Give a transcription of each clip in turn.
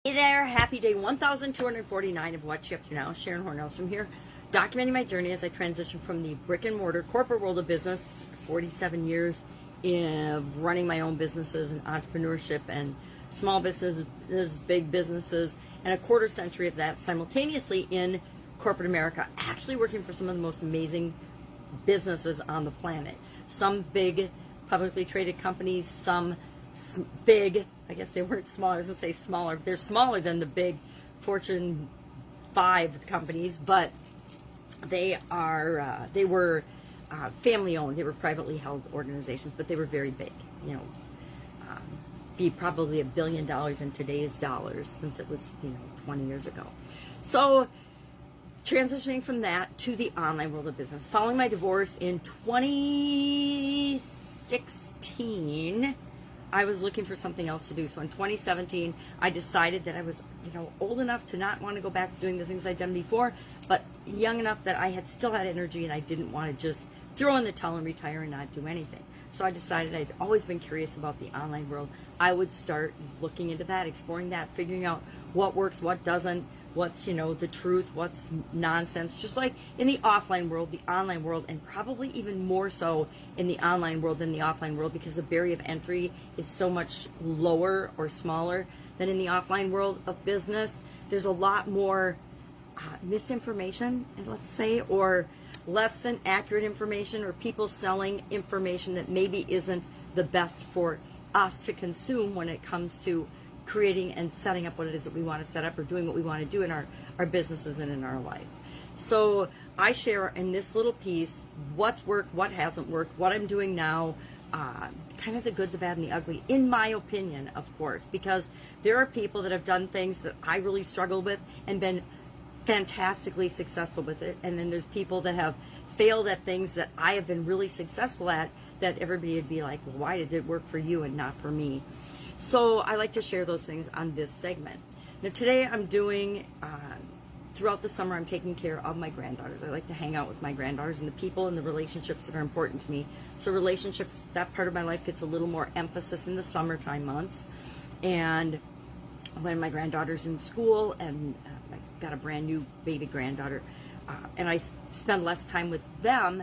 Hey there, happy day 1249 of What's She Up To Now. Sharon Horne-Ellstrom here, documenting my journey as I transition from the brick and mortar corporate world of business, 47 years of running my own businesses and entrepreneurship and small businesses, big businesses, and a quarter century of that simultaneously in corporate America, actually working for some of the most amazing businesses on the planet. Some big publicly traded companies, some big, I guess they weren't small, I was going to say smaller, they're smaller than the big Fortune 5 companies, but they were family owned, they were privately held organizations, but they were very big, be probably $1 billion in today's dollars, since it was 20 years ago. So transitioning from that to the online world of business, following my divorce in 2016, I was looking for something else to do. So in 2017, I decided that I was, old enough to not want to go back to doing the things I'd done before, but young enough that I still had energy and I didn't want to just throw in the towel and retire and not do anything. So I decided I'd always been curious about the online world. I would start looking into that, exploring that, figuring out what works, what doesn't, what's, the truth, what's nonsense, just like in the offline world, the online world, and probably even more so in the online world than the offline world, because the barrier of entry is so much lower or smaller than in the offline world of business. There's a lot more misinformation, let's say, or less than accurate information, or people selling information that maybe isn't the best for us to consume when it comes to creating and setting up what it is that we want to set up, or doing what we want to do in our businesses and in our life. So I share in this little piece what's worked, what hasn't worked, what I'm doing now, kind of the good, the bad, and the ugly, in my opinion, of course, because there are people that have done things that I really struggle with and been fantastically successful with it, and then there's people that have failed at things that I have been really successful at, that everybody would be like, well, why did it work for you and not for me? So I like to share those things on this segment. Now today I'm doing, throughout the summer, I'm taking care of my granddaughters. I like to hang out with my granddaughters and the people and the relationships that are important to me. So relationships, that part of my life gets a little more emphasis in the summertime months. And when my granddaughter's in school, and I've got a brand new baby granddaughter, and I spend less time with them,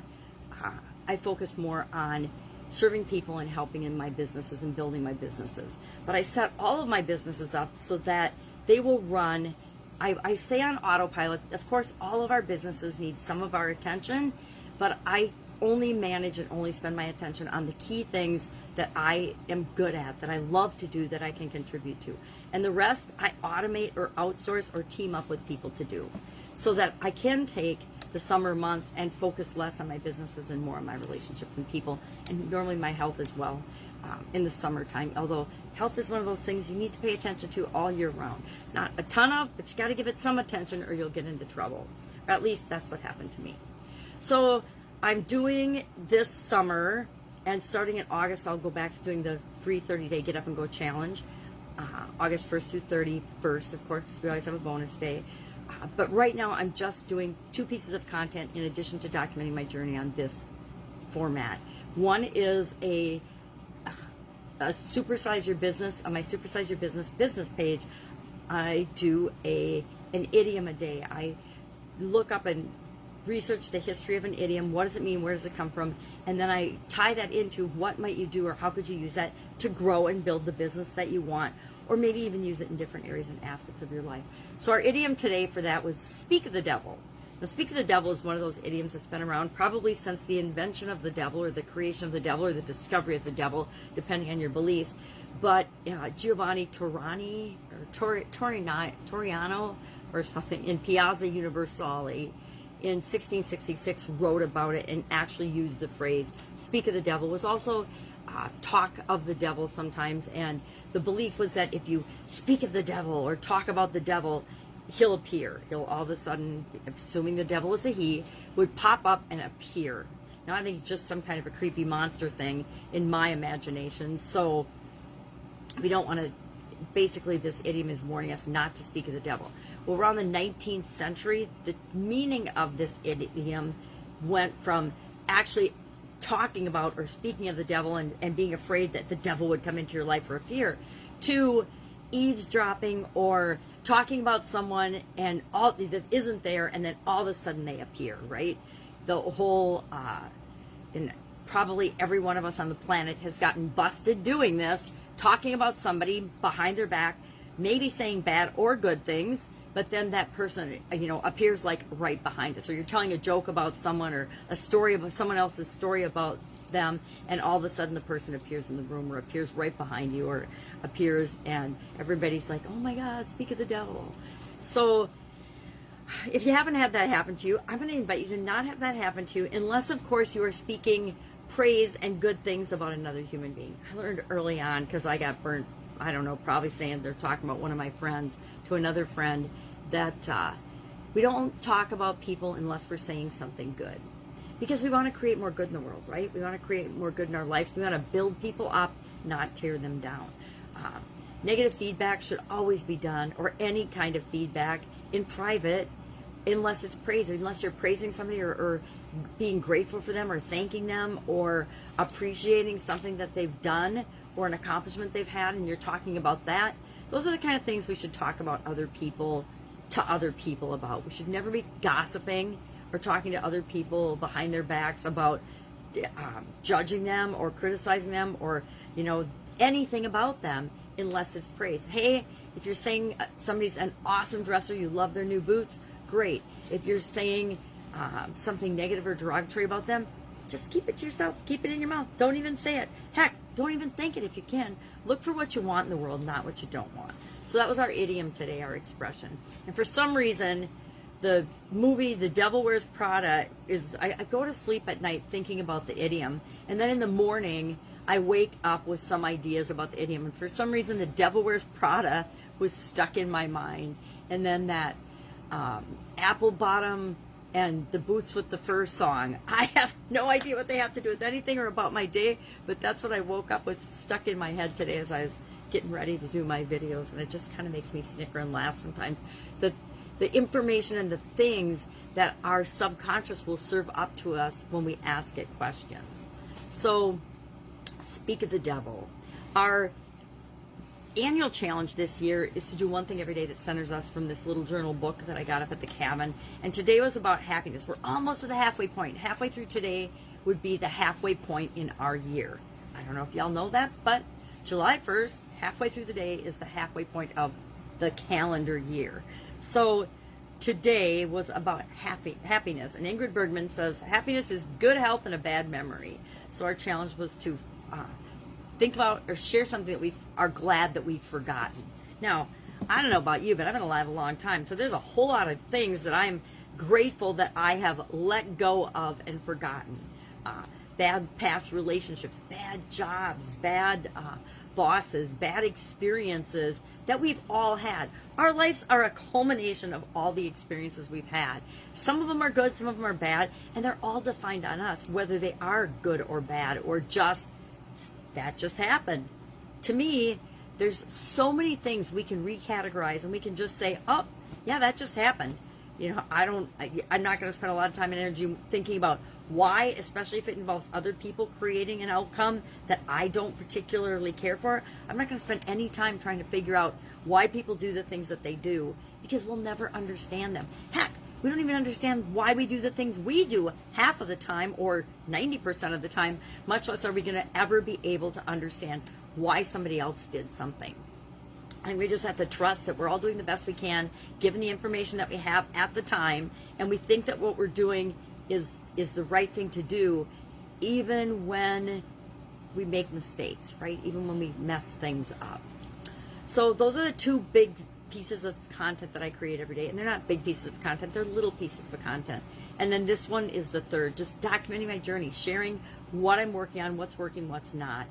I focus more on serving people and helping in my businesses and building my businesses. But I set all of my businesses up so that they will run, I stay on autopilot. Of course, all of our businesses need some of our attention, but I only manage and only spend my attention on the key things that I am good at, that I love to do, that I can contribute to. And the rest, I automate or outsource or team up with people to do, so that I can take the summer months and focus less on my businesses and more on my relationships and people, and normally my health as well in the summertime. Although health is one of those things you need to pay attention to all year round. Not a ton of, but you got to give it some attention or you'll get into trouble. Or at least that's what happened to me. So I'm doing this summer, and starting in August, I'll go back to doing the free 30-day Get Up and Go challenge. August 1st through 31st, of course, because we always have a bonus day. But right now, I'm just doing 2 pieces of content in addition to documenting my journey on this format. One is a Supersize Your Business. On my Supersize Your Business page, I do an idiom a day. I look up and research the history of an idiom. What does it mean? Where does it come from? And then I tie that into what might you do, or how could you use that to grow and build the business that you want, or maybe even use it in different areas and aspects of your life. So our idiom today for that was speak of the devil. Now, speak of the devil is one of those idioms that's been around probably since the invention of the devil, or the creation of the devil, or the discovery of the devil, depending on your beliefs. But Giovanni Torani, or Toriano, or something, in Piazza Universale in 1666 wrote about it and actually used the phrase speak of the devil. Was also talk of the devil sometimes, and the belief was that if you speak of the devil or talk about the devil, he'll appear. He'll all of a sudden, assuming the devil is a he, would pop up and appear. Now I think it's just some kind of a creepy monster thing in my imagination, so we don't want to, basically this idiom is warning us not to speak of the devil. Well, around the 19th century, the meaning of this idiom went from actually talking about or speaking of the devil and being afraid that the devil would come into your life or appear, to eavesdropping or talking about someone and all that isn't there, and then all of a sudden they appear, right? The whole, and probably every one of us on the planet has gotten busted doing this, talking about somebody behind their back, maybe saying bad or good things, but then that person, appears like right behind us. Or you're telling a joke about someone or a story about someone else's story about them, and all of a sudden the person appears in the room or appears right behind you or appears, and everybody's like, oh my God, speak of the devil. So if you haven't had that happen to you, I'm going to invite you to not have that happen to you, unless of course you are speaking praise and good things about another human being. I learned early on, because I got burnt, I don't know, probably saying they're talking about one of my friends to another friend, that we don't talk about people unless we're saying something good. Because we want to create more good in the world, right? We want to create more good in our lives. We want to build people up, not tear them down. Negative feedback should always be done, or any kind of feedback, in private, unless it's praise, unless you're praising somebody or being grateful for them or thanking them or appreciating something that they've done or an accomplishment they've had, and you're talking about that. Those are the kind of things we should talk about other people to other people about. We should never be gossiping or talking to other people behind their backs about judging them or criticizing them or anything about them, unless it's praise. Hey, if you're saying somebody's an awesome dresser, you love their new boots, great. If you're saying something negative or derogatory about them, just keep it to yourself. Keep it in your mouth. Don't even say it. Heck, don't even think it if you can. Look for what you want in the world, not what you don't want. So that was our idiom today, our expression. And for some reason, the movie The Devil Wears Prada I go to sleep at night thinking about the idiom, and then in the morning I wake up with some ideas about the idiom, and for some reason The Devil Wears Prada was stuck in my mind, and then that apple bottom and the boots with the fur song. I have no idea what they have to do with anything or about my day, but that's what I woke up with stuck in my head today as I was getting ready to do my videos, and it just kind of makes me snicker and laugh sometimes. The information and the things that our subconscious will serve up to us when we ask it questions. So, speak of the devil. Our annual challenge this year is to do one thing every day that centers us from this little journal book that I got up at the cabin. And today was about happiness. We're almost at the halfway point. Halfway through today would be the halfway point in our year. I don't know if y'all know that, but July 1st, halfway through the day, is the halfway point of the calendar year. So today was about happiness. And Ingrid Bergman says, happiness is good health and a bad memory. So our challenge was to think about or share something that we are glad that we've forgotten. Now, I don't know about you, but I've been alive a long time. So there's a whole lot of things that I'm grateful that I have let go of and forgotten. Bad past relationships, bad jobs, bad bosses, bad experiences that we've all had. Our lives are a culmination of all the experiences we've had. Some of them are good, some of them are bad, and they're all defined on us, whether they are good or bad or just, that just happened. To me, there's so many things we can recategorize, and we can just say, oh, yeah, that just happened. I'm not going to spend a lot of time and energy thinking about why, especially if it involves other people creating an outcome that I don't particularly care for. I'm not going to spend any time trying to figure out why people do the things that they do, because we'll never understand them. Heck, we don't even understand why we do the things we do half of the time or 90% of the time, much less are we going to ever be able to understand why somebody else did something. And we just have to trust that we're all doing the best we can, given the information that we have at the time, and we think that what we're doing is the right thing to do, even when we make mistakes, right? Even when we mess things up. So those are the two big pieces of content that I create every day. And they're not big pieces of content, they're little pieces of content. And then this one is the third, just documenting my journey, sharing what I'm working on, what's working, what's not.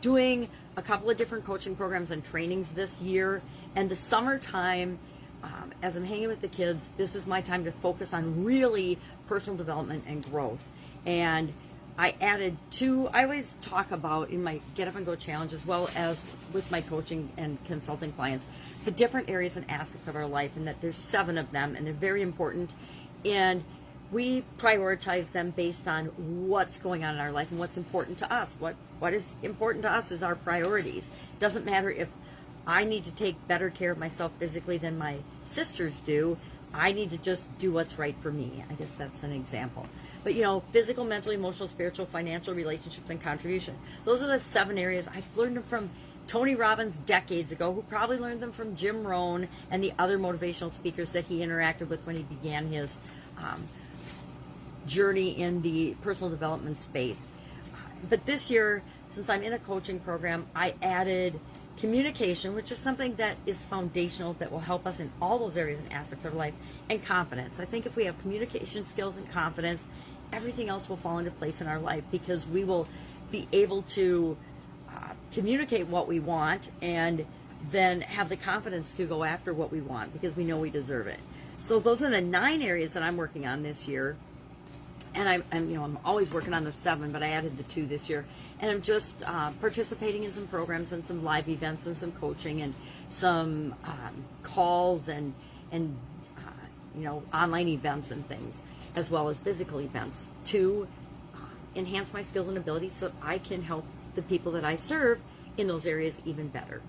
Doing a couple of different coaching programs and trainings this year. And the summertime, as I'm hanging with the kids, this is my time to focus on really personal development and growth. And I added two, I always talk about in my Get Up and Go challenge, as well as with my coaching and consulting clients, the different areas and aspects of our life, and that there's 7 of them, and they're very important. And we prioritize them based on what's going on in our life and what's important to us. What is important to us is our priorities. It doesn't matter if I need to take better care of myself physically than my sisters do. I need to just do what's right for me. I guess that's an example. But physical, mental, emotional, spiritual, financial, relationships, and contribution. Those are the 7 areas. I've learned them from Tony Robbins decades ago, who probably learned them from Jim Rohn and the other motivational speakers that he interacted with when he began his journey in the personal development space. But this year, since I'm in a coaching program, I added communication, which is something that is foundational, that will help us in all those areas and aspects of our life, and confidence. I think if we have communication skills and confidence, everything else will fall into place in our life, because we will be able to communicate what we want and then have the confidence to go after what we want, because we know we deserve it. So those are the 9 areas that I'm working on this year. And I'm always working on the 7, but I added the 2 this year. And I'm just participating in some programs and some live events and some coaching and some calls and online events and things, as well as physical events, to enhance my skills and abilities so I can help the people that I serve in those areas even better.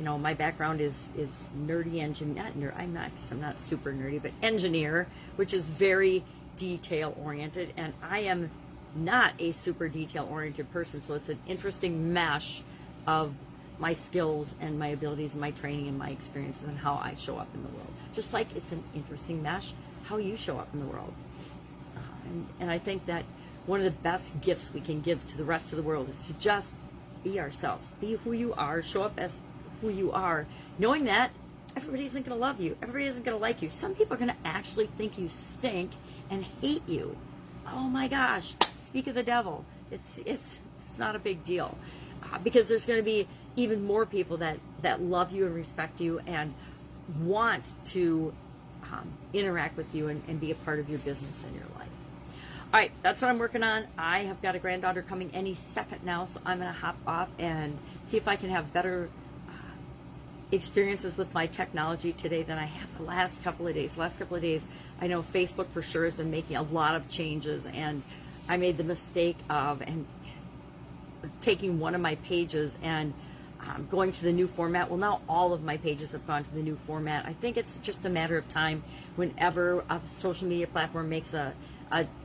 My background is nerdy engineer. I'm not super nerdy, but engineer, which is very detail oriented, and I am not a super detail oriented person, so it's an interesting mesh of my skills and my abilities and my training and my experiences and how I show up in the world, just like it's an interesting mesh how you show up in the world. And I think that one of the best gifts we can give to the rest of the world is to just be ourselves, be who you are, show up as who you are, knowing that everybody isn't going to love you, everybody isn't going to like you. Some people are going to actually think you stink and hate you. Oh my gosh, speak of the devil. It's not a big deal, because there's going to be even more people that love you and respect you and want to interact with you and be a part of your business and your life. All right, that's what I'm working on. I have got a granddaughter coming any second now, so I'm going to hop off and see if I can have better experiences with my technology today than I have the last couple of days. I know Facebook for sure has been making a lot of changes, and I made the mistake of taking one of my pages and going to the new format. Well, now all of my pages have gone to the new format. I think it's just a matter of time. Whenever a social media platform makes a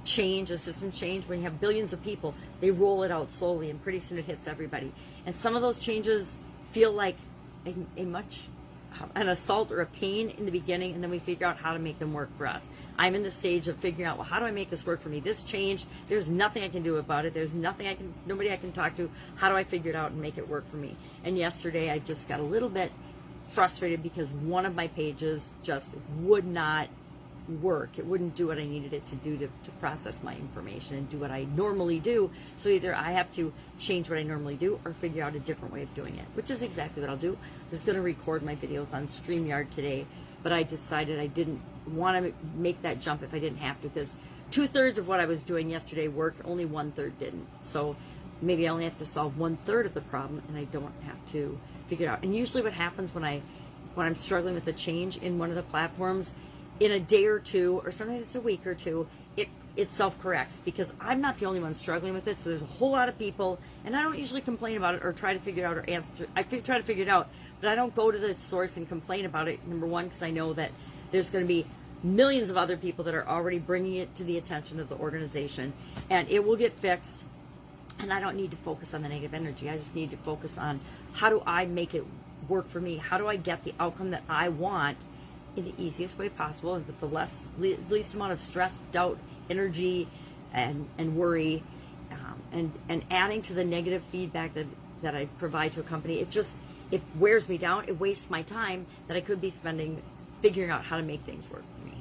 change, a system change, when you have billions of people, they roll it out slowly, and pretty soon it hits everybody. And some of those changes feel like an assault or a pain in the beginning, and then we figure out how to make them work for us. I'm in the stage of figuring out, well, how do I make this work for me? This change, there's nothing I can do about it. There's nobody I can talk to. How do I figure it out and make it work for me? And yesterday I just got a little bit frustrated because one of my pages just would not work. It wouldn't do what I needed it to do to process my information and do what I normally do. So either I have to change what I normally do or figure out a different way of doing it, which is exactly what I'll do. I was going to record my videos on StreamYard today, but I decided I didn't want to make that jump if I didn't have to, because 2/3 of what I was doing yesterday worked, only 1/3 didn't. So maybe I only have to solve 1/3 of the problem, and I don't have to figure it out. And usually what happens when I'm struggling with a change in one of the platforms, in a day or two, or sometimes it's a week or two, it self-corrects, because I'm not the only one struggling with it. So there's a whole lot of people, and I don't usually complain about it or try to figure it out or answer. I try to figure it out, but I don't go to the source and complain about it. Number one, because I know that there's going to be millions of other people that are already bringing it to the attention of the organization, and it will get fixed. And I don't need to focus on the negative energy. I just need to focus on, how do I make it work for me? How do I get the outcome that I want in the easiest way possible, and with the least amount of stress, doubt, energy, and worry, and adding to the negative feedback that I provide to a company. It wears me down. It wastes my time that I could be spending figuring out how to make things work for me.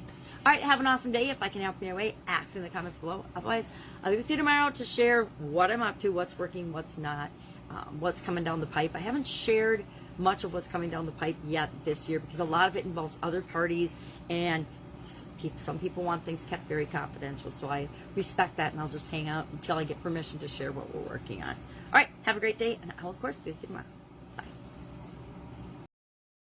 All right, have an awesome day. If I can help you in any way, ask in the comments below. Otherwise, I'll be with you tomorrow to share what I'm up to, what's working, what's not, what's coming down the pipe. I haven't shared much of what's coming down the pipe yet this year, because a lot of it involves other parties, and some people want things kept very confidential. So I respect that, and I'll just hang out until I get permission to share what we're working on. All right, have a great day, and I'll of course be with you tomorrow.